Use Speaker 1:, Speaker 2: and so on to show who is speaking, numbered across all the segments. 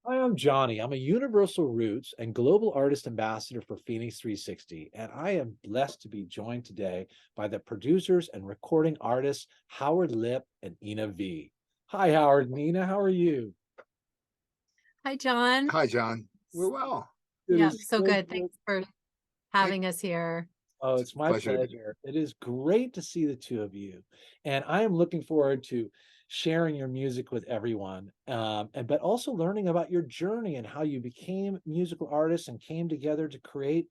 Speaker 1: Hi, I'm Johnny. I'm a Universal Roots and Global Artist Ambassador for FENIX360, and I am blessed to be joined today by the producers and recording artists Howard Lipp and ENA VIE. Hi, Howard and ENA. How are you?
Speaker 2: Hi, John.
Speaker 3: Hi, John. We're well.
Speaker 1: It
Speaker 2: Yeah,
Speaker 1: is
Speaker 2: so
Speaker 1: so
Speaker 2: good.
Speaker 1: good.
Speaker 2: Thanks for
Speaker 3: Thank
Speaker 2: having us here.
Speaker 1: Oh,
Speaker 3: It's
Speaker 1: it's
Speaker 3: a
Speaker 1: my
Speaker 3: pleasure to be
Speaker 1: pleasure. It is great to see the two of you. And I am looking forward to sharing your music with everyone, but also learning about your journey and how you became musical artists and came together to create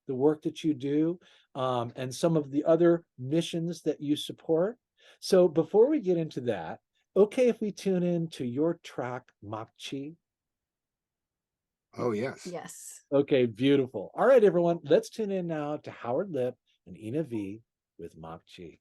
Speaker 1: the work that you do, and some of the other missions that you support. So before we get into that, okay, if we tune in to your track, Makchi.
Speaker 3: Oh, yes.
Speaker 2: Yes.
Speaker 1: Okay, beautiful. All right, everyone, let's tune in now to Howard Lipp and ENA VIE with Makchi.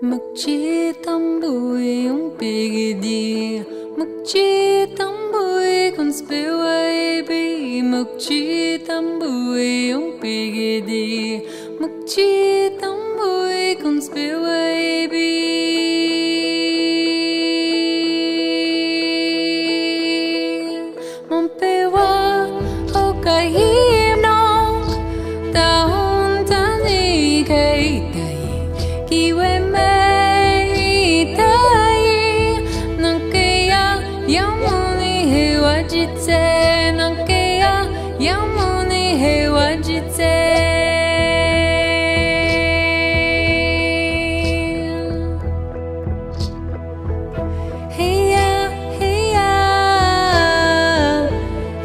Speaker 4: Mukchi tambui pigidi Mukchi tambui conspire baby Mukchi tambui pigidi Mukchi tambui conspire baby Mon pewa okai no ta hon tani kai Kiwe mei tai Nankeya yamuni he wajitse Nankeya yamuni he wajitse Heya heya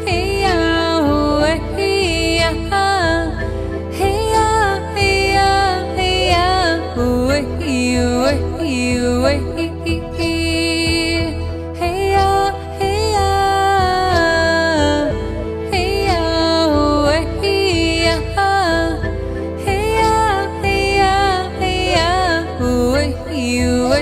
Speaker 4: Heya hoe heya Heya heya heya hoe hoe hoe Heya heya Heya hoe heya Heya heya heya hoe hoe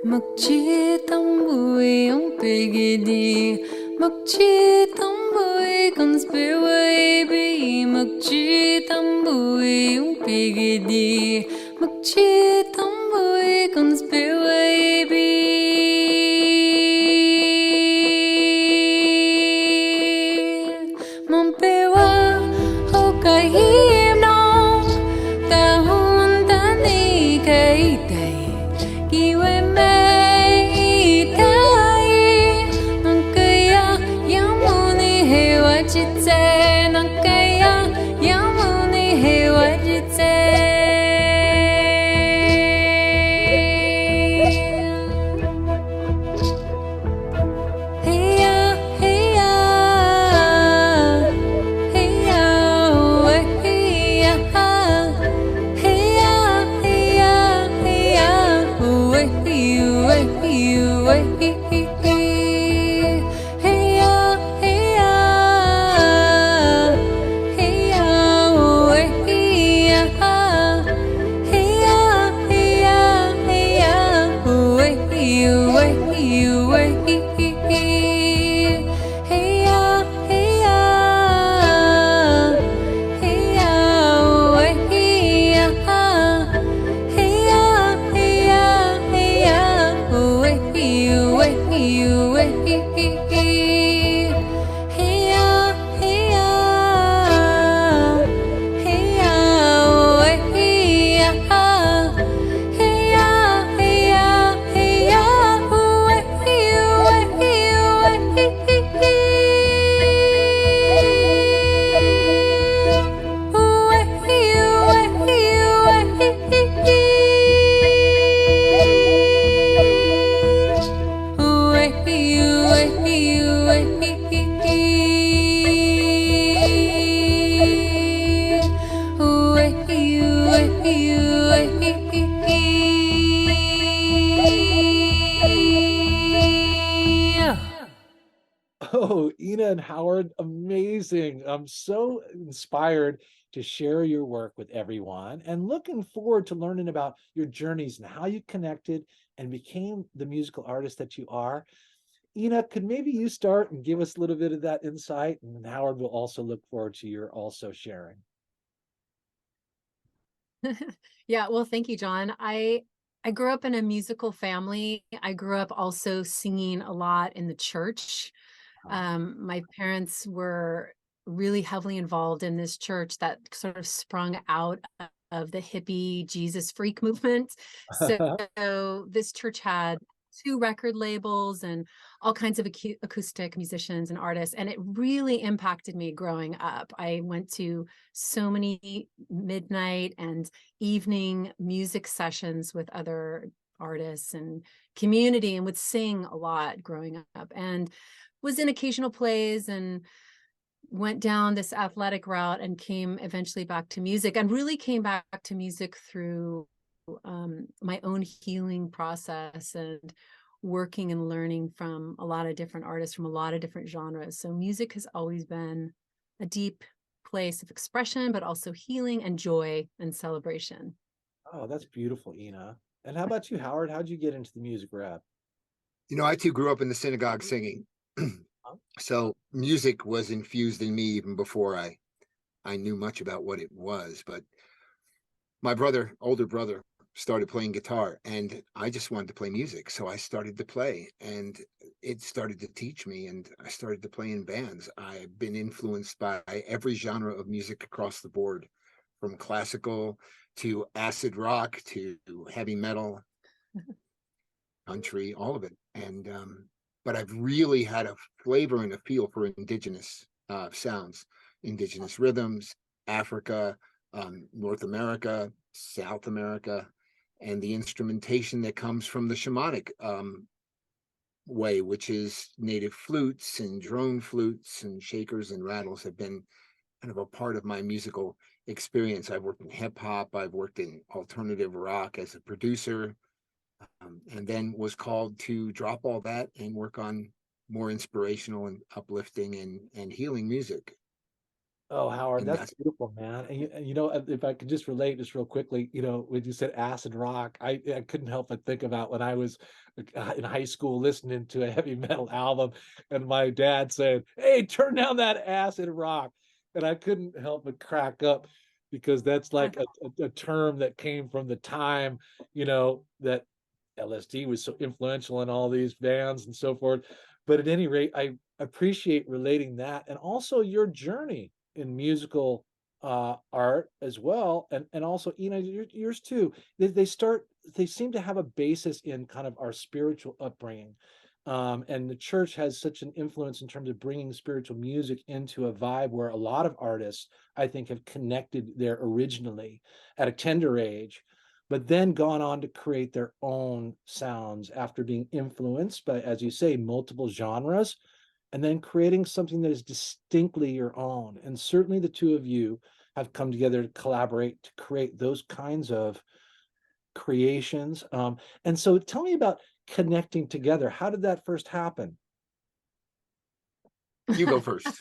Speaker 4: Mukchi tambui pigidi Mukchi tambui conspire baby Mukchi tambui pigidi Mukchi tambui conspire baby Mon pewa hokai no ta hon tani kai Kiwe mei tai Nankeya yamuni he wajitse Nankeya yamuni he wajitse Heya heya Heya hoe
Speaker 1: Oh, Ina and Howard, amazing. I'm so inspired to share your work with everyone and looking forward to learning about your journeys and how you connected and became the musical artist that you are. Ina, could maybe you start and give us a little bit of that insight, and Howard will also look forward to your also sharing.
Speaker 2: Yeah, well, thank you, John. I grew up in a musical family. I grew up also singing a lot in the church. My parents were really heavily involved in this church that sort of sprung out of the hippie Jesus freak movement. So this church had 2 record labels and all kinds of acoustic musicians and artists, and it really impacted me growing up. I went to so many midnight and evening music sessions with other artists and community, and would sing a lot growing up, and was in occasional plays and went down this athletic route and came eventually back to music, and really came back to music through my own healing process and working and learning from a lot of different artists from a lot of different genres. So music has always been a deep place of expression, but also healing and joy and celebration.
Speaker 1: Oh, that's beautiful, Ina. And how about you, Howard? How'd you get into the music rap?
Speaker 3: You know, I too grew up in the synagogue singing. So music was infused in me even before I knew much about what it was. But my brother, older brother, started playing guitar, and I just wanted to play music. So I started to play, and it started to teach me, and I started to play in bands. I've been influenced by every genre of music across the board, from classical to acid rock to heavy metal, country, all of it. And but I've really had a flavor and a feel for indigenous sounds, indigenous rhythms, Africa, North America, South America, and the instrumentation that comes from the shamanic way, which is native flutes and drone flutes and shakers and rattles have been kind of a part of my musical experience. I've worked in hip hop, I've worked in alternative rock as a producer, and then was called to drop all that and work on more inspirational and uplifting and healing music.
Speaker 1: Oh, Howard,
Speaker 3: And
Speaker 1: that's
Speaker 3: that's
Speaker 1: beautiful, man. And you know, if I could just relate just real quickly, you know, when you said acid rock, I couldn't help but think about when I was in high school listening to a heavy metal album, and my dad said, "Hey, turn down that acid rock," and I couldn't help but crack up because that's like a term that came from the time, you know, that LSD was so influential in all these bands and so forth. But at any rate, I appreciate relating that and also your journey in musical art as well, and also, you know, yours too. They seem to have a basis in kind of our spiritual upbringing, and the church has such an influence in terms of bringing spiritual music into a vibe where a lot of artists, I think, have connected there originally at a tender age, but then gone on to create their own sounds after being influenced by, as you say, multiple genres, and then creating something that is distinctly your own. And certainly the two of you have come together to collaborate to create those kinds of creations. And so tell me about connecting together. How did that first happen?
Speaker 3: You go first.
Speaker 2: It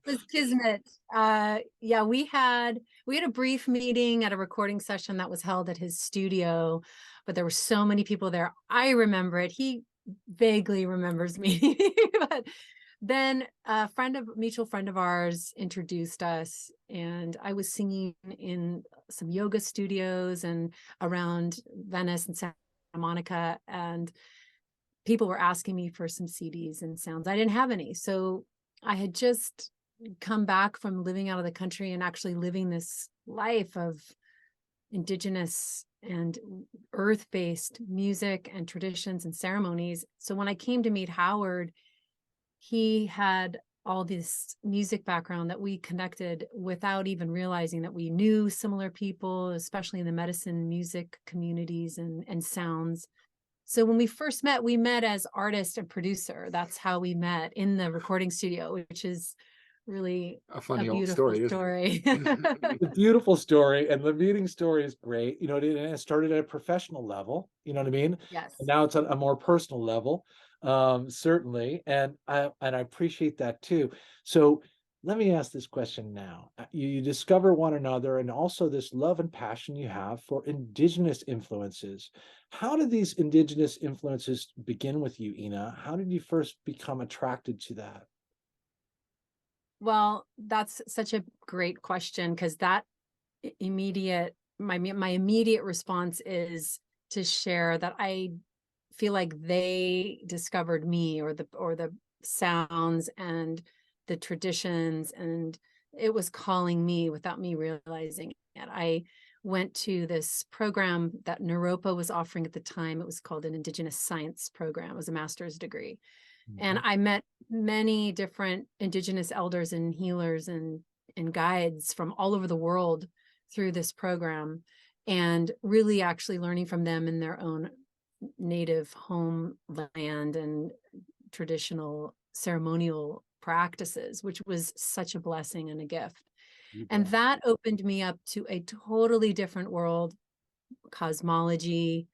Speaker 2: was kismet. Yeah, we had a brief meeting at a recording session that was held at his studio, but there were so many people there. I remember it. He vaguely remembers me, but then a mutual friend of ours introduced us, and I was singing in some yoga studios and around Venice and Santa Monica, and people were asking me for some CDs and sounds. I didn't have any. So I had just come back from living out of the country and actually living this life of indigenous and earth-based music and traditions and ceremonies. So when I came to meet Howard, he had all this music background that we connected without even realizing that we knew similar people, especially in the medicine music communities and sounds. So when we first met, we met as artist and producer. That's how we met in the recording studio, which is really
Speaker 3: A funny old
Speaker 2: beautiful
Speaker 3: story.
Speaker 1: It's a beautiful story, and the meeting story is great. You know, it started at a professional level, you know what I mean?
Speaker 2: Yes.
Speaker 1: And now it's at a more personal level. Certainly, and I appreciate that too. So let me ask this question now. You discover one another and also this love and passion you have for indigenous influences. How did these indigenous influences begin with you, Ina? How did you first become attracted to that?
Speaker 2: Well, that's such a great question, because that immediate my immediate response is to share that I feel like they discovered me, or the sounds and the traditions, and it was calling me without me realizing it. I went to this program that Naropa was offering at the time. It was called an Indigenous Science program. It was a master's degree. And
Speaker 1: Mhm.
Speaker 2: I met many different Indigenous elders and healers and guides from all over the world through this program, and really actually learning from them in their own native homeland and traditional ceremonial practices, which was such a blessing and a gift.
Speaker 1: You
Speaker 2: And
Speaker 1: bet.
Speaker 2: that opened me up to a totally different world, cosmology,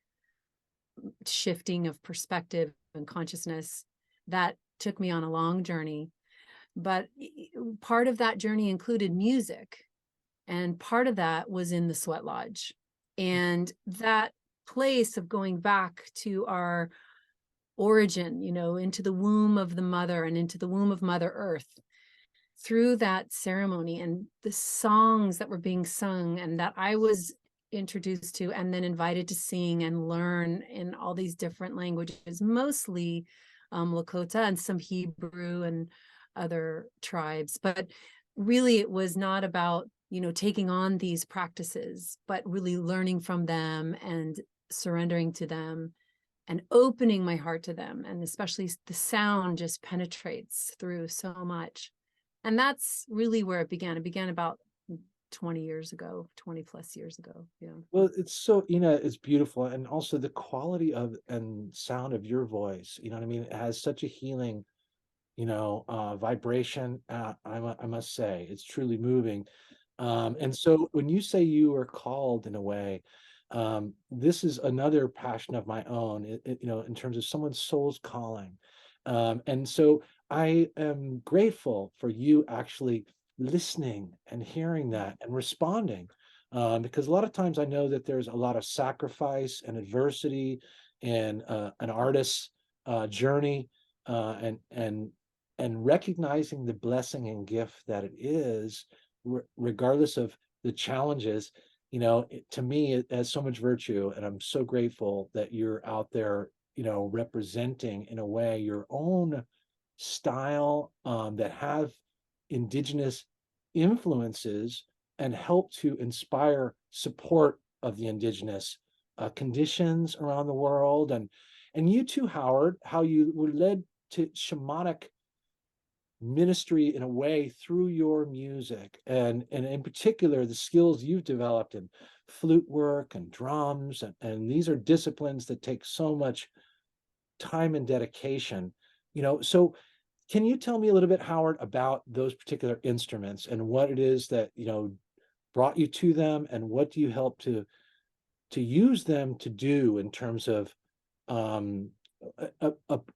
Speaker 2: shifting of perspective and consciousness, that took me on a long journey. But part of that journey included music, and part of that was in the sweat lodge. And that place of going back to our origin, into the womb of the mother and into the womb of Mother Earth, through that ceremony and the songs that were being sung and that I was introduced to and then invited to sing and learn in all these different languages, mostly Lakota and some Hebrew and other tribes. But really, it was not about, taking on these practices, but really learning from them and surrendering to them and opening my heart to them. And especially the sound just penetrates through so much. And that's really where it began. It began about 20 years ago, 20 plus years ago. Yeah.
Speaker 1: Well, it's so, Ina, it's beautiful. And also the quality of and sound of your voice, you know what I mean? It has such a healing, vibration. I must say, it's truly moving. And so when you say you were called in a way, this is another passion of my own, in terms of someone's soul's calling. And so I am grateful for you actually listening and hearing that and responding. Because a lot of times I know that there's a lot of sacrifice and adversity in an artist's journey, and recognizing the blessing and gift that it is, regardless of the challenges. To me, it has so much virtue, and I'm so grateful that you're out there, representing in a way your own style, that have indigenous influences and help to inspire support of the indigenous conditions around the world. And you too, Howard, how you were led to shamanic ministry in a way through your music, and in particular the skills you've developed in flute work and drums, and these are disciplines that take so much time and dedication. So can you tell me a little bit, Howard, about those particular instruments and what it is that brought you to them, and what do you help to use them to do in terms of um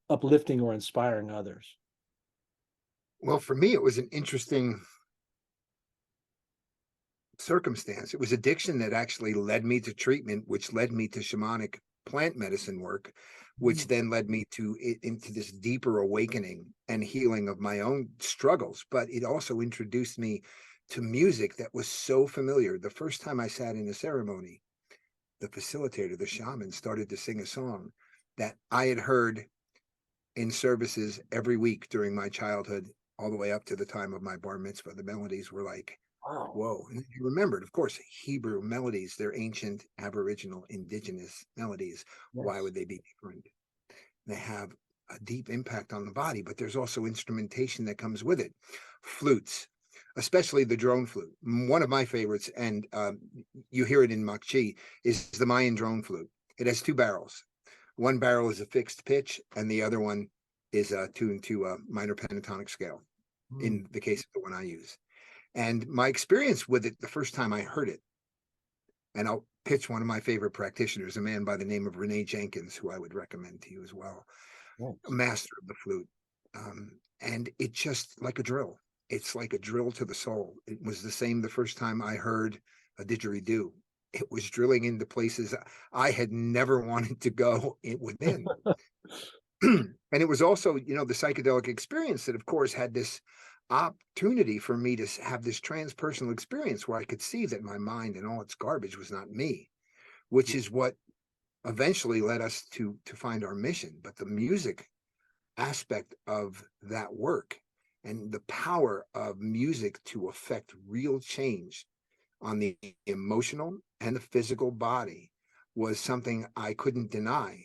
Speaker 1: uplifting or inspiring others?
Speaker 3: Well, for me, it was an interesting circumstance. It was addiction that actually led me to treatment, which led me to shamanic plant medicine work, which then led me to into this deeper awakening and healing of my own struggles. But it also introduced me to music that was so familiar. The first time I sat in a ceremony, the facilitator, the shaman, started to sing a song that I had heard in services every week during my childhood, all the way up to the time of my bar mitzvah. The melodies were like,
Speaker 1: Wow.
Speaker 3: whoa. And you remembered, of course, Hebrew melodies, they're ancient, aboriginal, indigenous melodies. Why
Speaker 1: Yes.
Speaker 3: would they be different? They have a deep impact on the body, but there's also instrumentation that comes with it. Flutes, especially the drone flute. One of my favorites, and you hear it in Makchi, is the Mayan drone flute. It has two barrels. One barrel is a fixed pitch, and the other one is tuned to a minor pentatonic scale, in the case of the one I use. And my experience with it the first time I heard it, and I'll pitch one of my favorite practitioners, a man by the name of Renee Jenkins, who I would recommend to you as well. a master of the flute. And it just like a drill. It's like a drill to the soul. It was the same the first time I heard a didgeridoo. It was drilling into places I had never wanted to go within. And it was also, you know, the psychedelic experience that, of course, had this opportunity for me to have this transpersonal experience where I could see that my mind and all its garbage was not me, which is what eventually led us to find our mission. But the music aspect of that work and the power of music to affect real change on the emotional and the physical body was something I couldn't deny.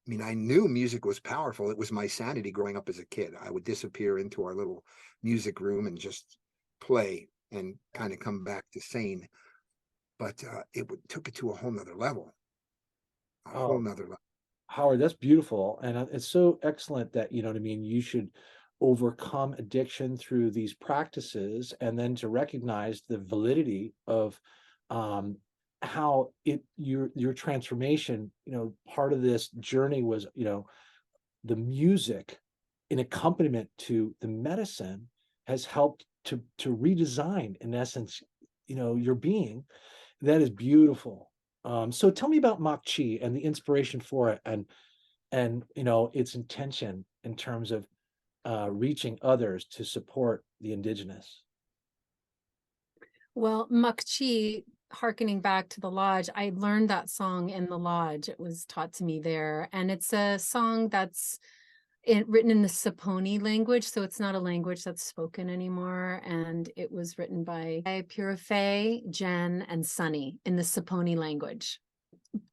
Speaker 3: I mean, I knew music was powerful. It was my sanity growing up as a kid. I would disappear into our little music room and just play and kind of come back to sane. But took it to a whole nother level, a whole
Speaker 1: Oh,
Speaker 3: nother level.
Speaker 1: Howard, that's beautiful. And it's so excellent that, you know what I mean, you should overcome addiction through these practices, and then to recognize the validity of um, how your transformation, you know, part of this journey was, you know, the music in accompaniment to the medicine has helped to redesign, in essence, you know, your being. That is beautiful. So tell me about Makchi and the inspiration for it, and you know, its intention in terms of reaching others to support the indigenous.
Speaker 2: Well, Makchi, hearkening back to the lodge, I learned that song in the lodge. It was taught to me there. And it's a song that's written in the Saponi language. So it's not a language that's spoken anymore. And it was written by Purifay, Jen, and Sunny in the Saponi language.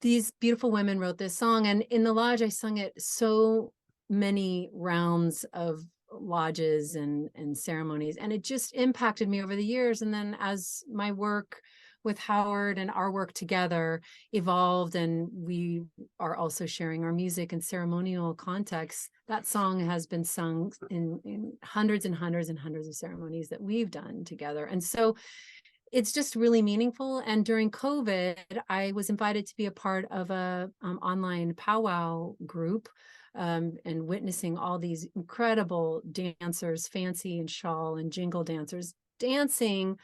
Speaker 2: These beautiful women wrote this song. And in the lodge, I sung it so many rounds of lodges and ceremonies, and it just impacted me over the years. And then as my work with Howard and our work together evolved, and we are also sharing our music in ceremonial contexts, that song has been sung in hundreds and hundreds and hundreds of ceremonies that we've done together. And so it's just really meaningful. And during COVID, I was invited to be a part of a online powwow group, and witnessing all these incredible dancers, fancy and shawl and jingle dancers, dancing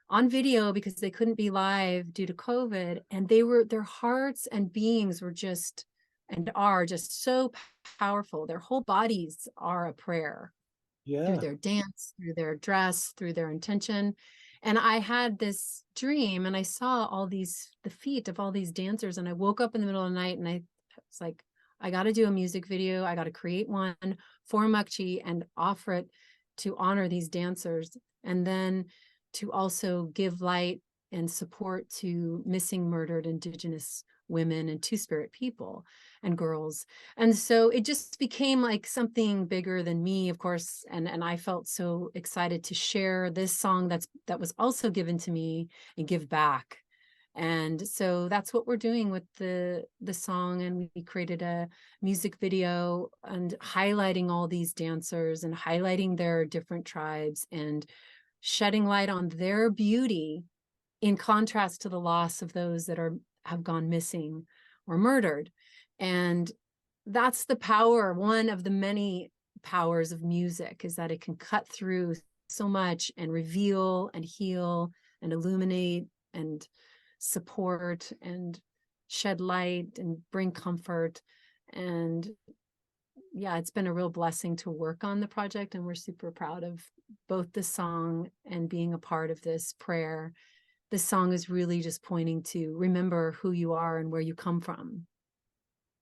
Speaker 2: on video because they couldn't be live due to COVID. And their hearts and beings were just, and are just so powerful. Their whole bodies are a prayer through
Speaker 1: Yeah.
Speaker 2: their dance, through their dress, through their intention. And I had this dream, and I saw the feet of all these dancers, and I woke up in the middle of the night, and I was like, I got to do a music video. I got to create one for Makchi and offer it to honor these dancers, and then to also give light and support to missing, murdered Indigenous women and Two-Spirit people and girls. And so it just became like something bigger than me, of course. And I felt so excited to share this song that was also given to me and give back. And so that's what we're doing with the song. And we created a music video and highlighting all these dancers and highlighting their different tribes and shedding light on their beauty in contrast to the loss of those that have gone missing or murdered. And that's the power, one of the many powers of music, is that it can cut through so much and reveal and heal and illuminate and support and shed light and bring comfort. And yeah, it's been a real blessing to work on the project, and we're super proud of both the song and being a part of this prayer. This song is really just pointing to remember who you are and where you come from.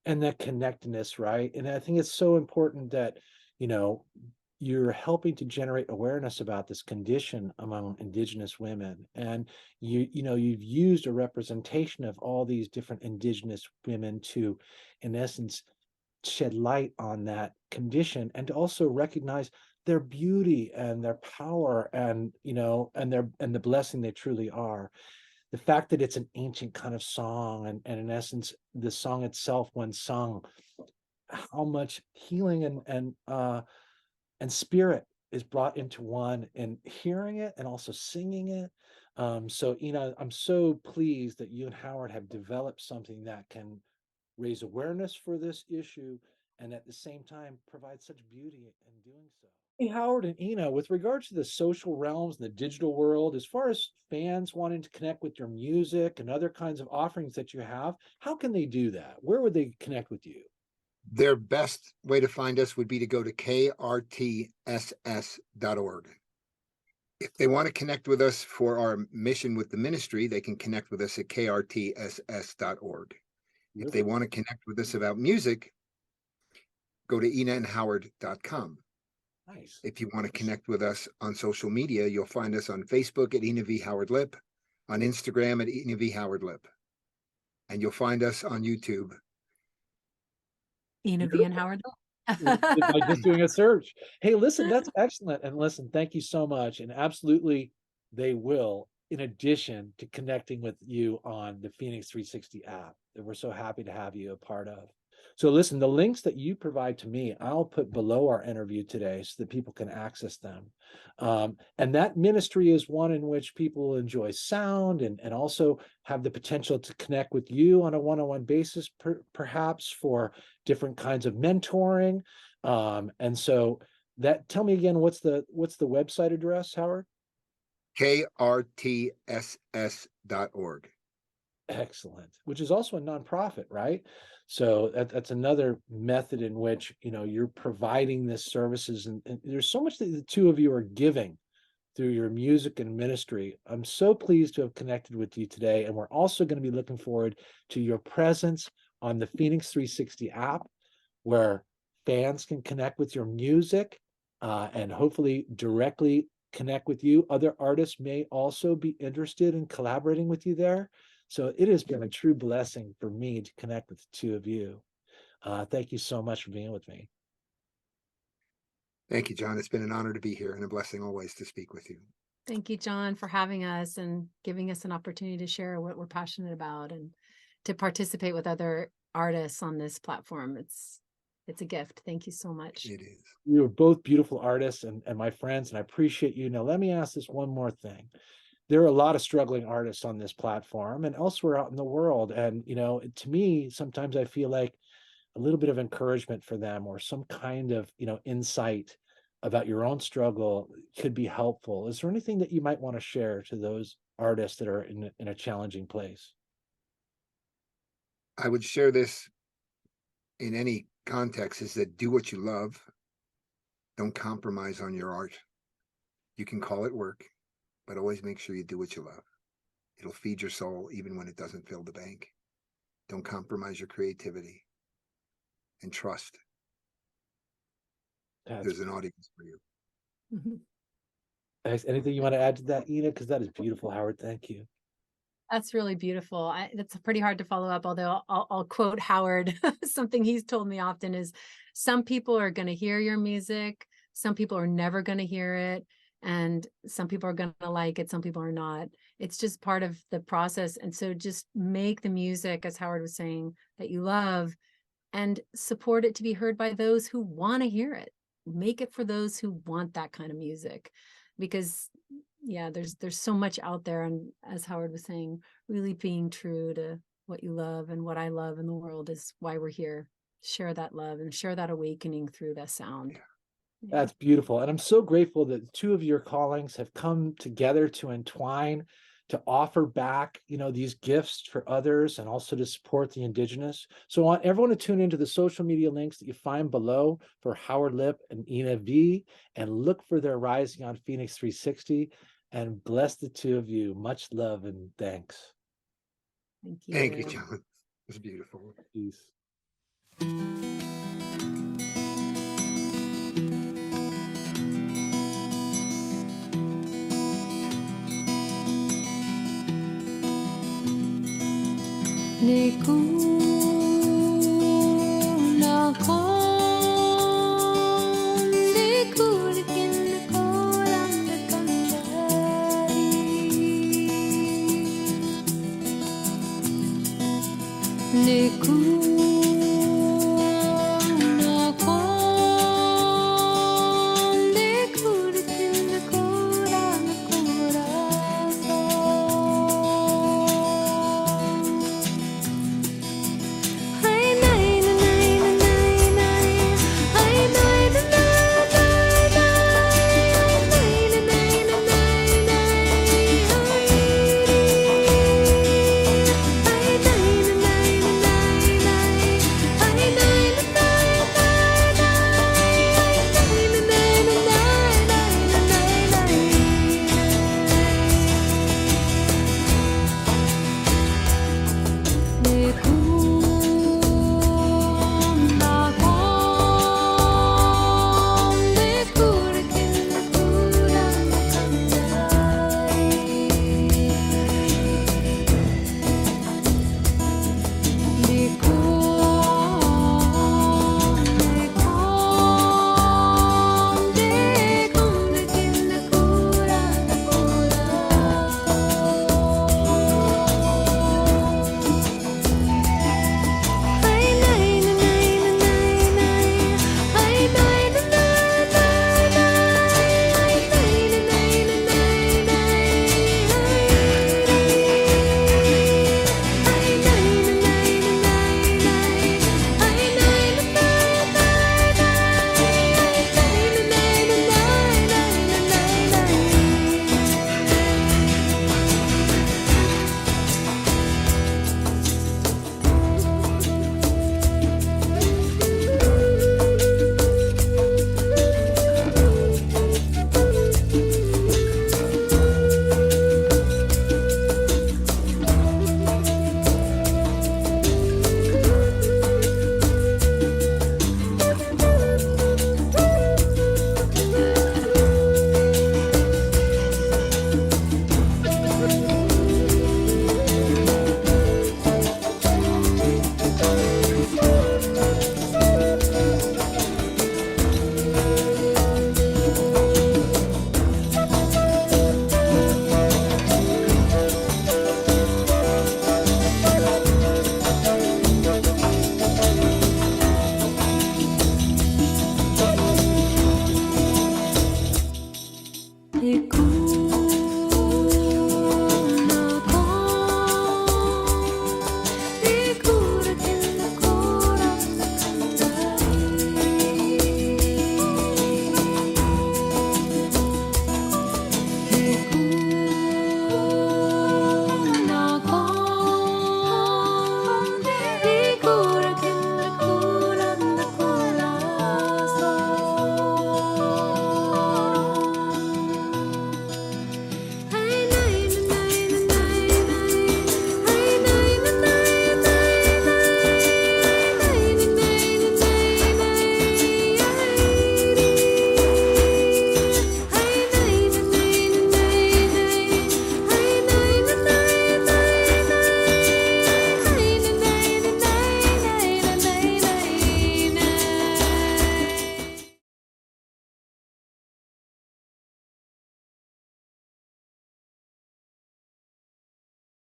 Speaker 1: And that connectedness, right? And I think it's so important that, you know, you're helping to generate awareness about this condition among Indigenous women. And you know, you've used a representation of all these different Indigenous women to, in essence, shed light on that condition, and to also recognize their beauty and their power, and you know, and the blessing they truly are. The fact that it's an ancient kind of song, and in essence, the song itself, when sung, how much healing and spirit is brought into one in hearing it and also singing it. So, you know, I'm so pleased that you and Howard have developed something that can raise awareness for this issue, and at the same time provide such beauty in doing so. Hey, Howard and Ina, with regards to the social realms and the digital world, as far as fans wanting to connect with your music and other kinds of offerings that you have, how can they do that? Where would they connect with you?
Speaker 3: Their best way to find us would be to go to krtss.org. If they want to connect with us for our mission with the ministry, they can connect with us at krtss.org. If they want to connect with us about music, go to enaandhoward.com.
Speaker 1: Nice.
Speaker 3: If you want to connect with us on social media, you'll find us on Facebook at ENA VIE Howard LIPP, on Instagram at ENA VIE Howard LIPP, and you'll find us on YouTube.
Speaker 2: ENA VIE and Howard.
Speaker 1: By just doing a search. Hey, listen, that's excellent. And listen, thank you so much. And absolutely, they will, in addition to connecting with you on the FENIX360 app that we're so happy to have you a part of. So listen, the links that you provide to me, I'll put below our interview today so that people can access them. And that ministry is one in which people enjoy sound and also have the potential to connect with you on a one-on-one basis, perhaps for different kinds of mentoring. And so that, tell me again, what's the website address, Howard?
Speaker 3: krtss.org.
Speaker 1: Excellent. Which is also a nonprofit, right? So that's another method in which, you know, you're providing this services, and there's so much that the two of you are giving through your music and ministry. I'm so pleased to have connected with you today, and we're also going to be looking forward to your presence on the FENIX360 app, where fans can connect with your music and hopefully directly connect with you. Other artists may also be interested in collaborating with you there. So it has been a true blessing for me to connect with the two of you. Thank you so much for being with me.
Speaker 3: Thank you, John. It's been an honor to be here and a blessing always to speak with you.
Speaker 2: Thank you, John, for having us and giving us an opportunity to share what we're passionate about and to participate with other artists on this platform. It's a gift. Thank you so much.
Speaker 3: It is.
Speaker 1: You're both beautiful artists and my friends, and I appreciate you. Now, let me ask this one more thing. There are a lot of struggling artists on this platform and elsewhere out in the world. And, you know, to me, sometimes I feel like a little bit of encouragement for them or some kind of, you know, insight about your own struggle could be helpful. Is there anything that you might want to share to those artists that are in a challenging place?
Speaker 3: I would share this in any context, is that do what you love. Don't compromise on your art. You can call it work, but always make sure you do what you love. It'll feed your soul even when it doesn't fill the bank. Don't compromise your creativity, and trust. There's an audience for you.
Speaker 1: Anything you want to add to that, Ina? Because that is beautiful, Howard. Thank you.
Speaker 2: That's really beautiful. That's pretty hard to follow up, although I'll quote Howard. Something he's told me often is, some people are going to hear your music, some people are never going to hear it, and some people are going to like it, some people are not. It's just part of the process. And so just make the music, as Howard was saying, that you love, and support it to be heard by those who want to hear it. Make it for those who want that kind of music, because yeah, there's so much out there. And as Howard was saying, really being true to what you love and what I love in the world is why we're here. Share that love and share that awakening through that sound.
Speaker 3: Yeah.
Speaker 2: Yeah.
Speaker 1: That's beautiful. And I'm so grateful that two of your callings have come together to entwine, to offer back, you know, these gifts for others and also to support the Indigenous. So I want everyone to tune into the social media links that you find below for Howard LIPP and ENA VIE, and look for their rising on FENIX360, and bless the two of you. Much love and thanks.
Speaker 2: Thank you.
Speaker 3: Thank you, John. It was beautiful.
Speaker 1: Peace.
Speaker 4: Niku